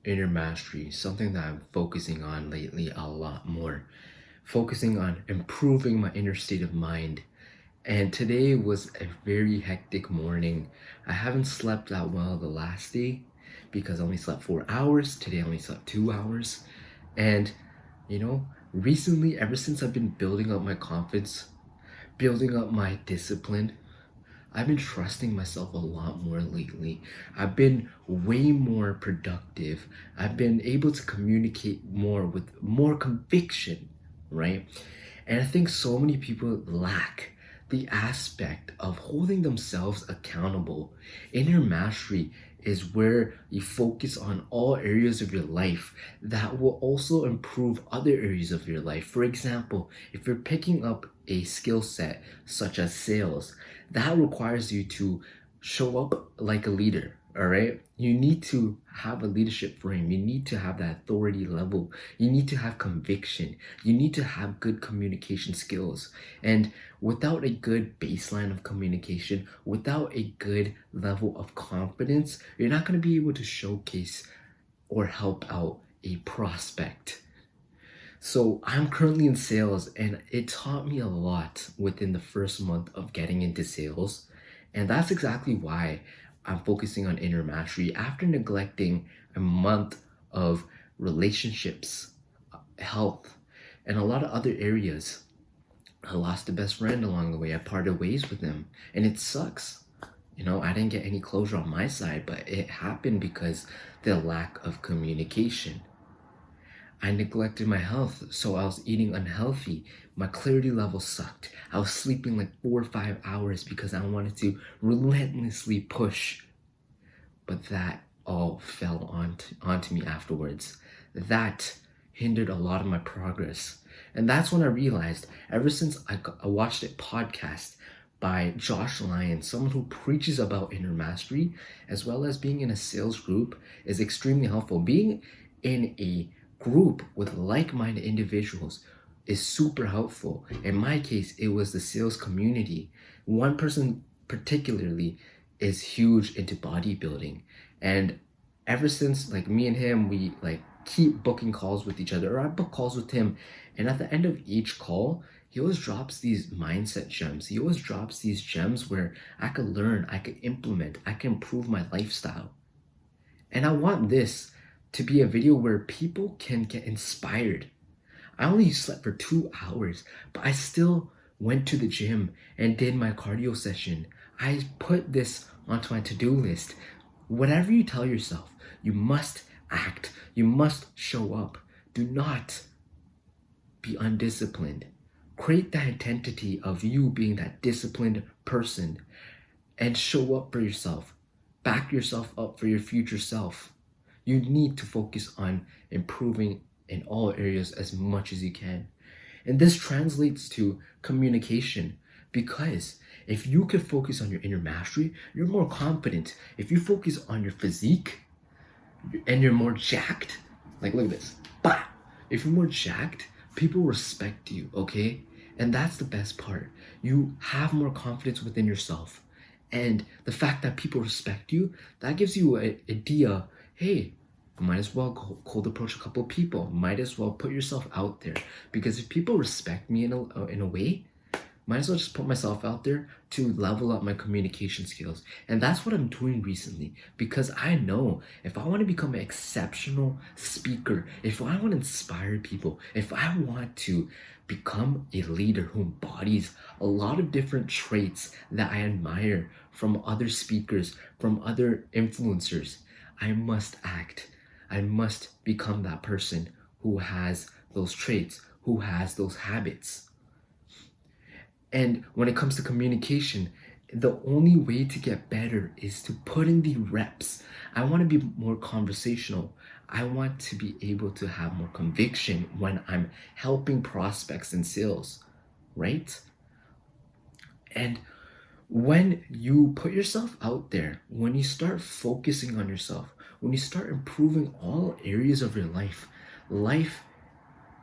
inner mastery, something that I'm focusing on lately a lot more. Focusing on improving my inner state of mind. And today was a very hectic morning. I haven't slept that well the last day because I only slept 4 hours. Today I only slept 2 hours. And recently, ever since I've been building up my confidence, building up my discipline, I've been trusting myself a lot more lately. I've been way more productive. I've been able to communicate more with more conviction, right? And I think so many people lack the aspect of holding themselves accountable. Inner mastery is where you focus on all areas of your life that will also improve other areas of your life. For example, if you're picking up a skill set such as sales, that requires you to show up like a leader. All right. You need to have a leadership frame. You need to have that authority level. You need to have conviction. You need to have good communication skills. And without a good baseline of communication, without a good level of confidence, you're not going to be able to showcase or help out a prospect. So I'm currently in sales, and it taught me a lot within the first month of getting into sales. And that's exactly why I'm focusing on inner mastery after neglecting a month of relationships, health, and a lot of other areas. I lost a best friend along the way. I parted ways with him, and it sucks. I didn't get any closure on my side, but it happened because the lack of communication. I neglected my health, so I was eating unhealthy. My clarity level sucked. I was sleeping like 4 or 5 hours because I wanted to relentlessly push. But that all fell onto me afterwards. That hindered a lot of my progress. And that's when I realized, ever since I watched a podcast by Josh Lyon, someone who preaches about inner mastery, as well as being in a sales group, is extremely helpful. Being in a group with like-minded individuals is super helpful. In my case, it was the sales community. One person particularly is huge into bodybuilding, and ever since, like, me and him, we like keep booking calls with each other, or I book calls with him, and at the end of each call, he always drops these mindset gems. He always drops these gems where I could learn, I could implement, I can improve my lifestyle. And I want this to be a video where people can get inspired. I only slept for 2 hours, but I still went to the gym and did my cardio session. I put this onto my to-do list. Whatever you tell yourself, you must act. You must show up. Do not be undisciplined. Create that identity of you being that disciplined person and show up for yourself. Back yourself up for your future self. You need to focus on improving in all areas as much as you can. And this translates to communication, because if you can focus on your inner mastery, you're more confident. If you focus on your physique and you're more jacked, like look at this. Bah! If you're more jacked, people respect you, okay? And that's the best part. You have more confidence within yourself. And the fact that people respect you, that gives you an idea, hey, might as well cold approach a couple of people. Might as well put yourself out there. Because if people respect me in a way, might as well just put myself out there to level up my communication skills. And that's what I'm doing recently, because I know if I want to become an exceptional speaker, if I want to inspire people, if I want to become a leader who embodies a lot of different traits that I admire from other speakers, from other influencers, I must act. I must become that person who has those traits, who has those habits. And when it comes to communication, the only way to get better is to put in the reps. I want to be more conversational. I want to be able to have more conviction when I'm helping prospects in sales, right? And when you put yourself out there, when you start focusing on yourself, when you start improving all areas of your life, life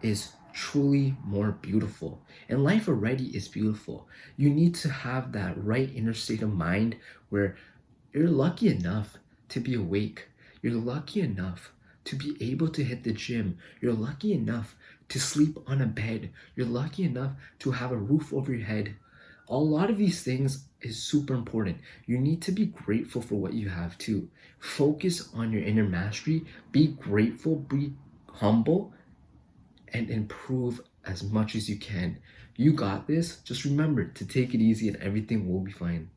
is truly more beautiful. And life already is beautiful. You need to have that right inner state of mind where you're lucky enough to be awake. You're lucky enough to be able to hit the gym. You're lucky enough to sleep on a bed. You're lucky enough to have a roof over your head. A lot of these things is super important. You need to be grateful for what you have too. Focus on your inner mastery. Be grateful, be humble, and improve as much as you can. You got this. Just remember to take it easy and everything will be fine.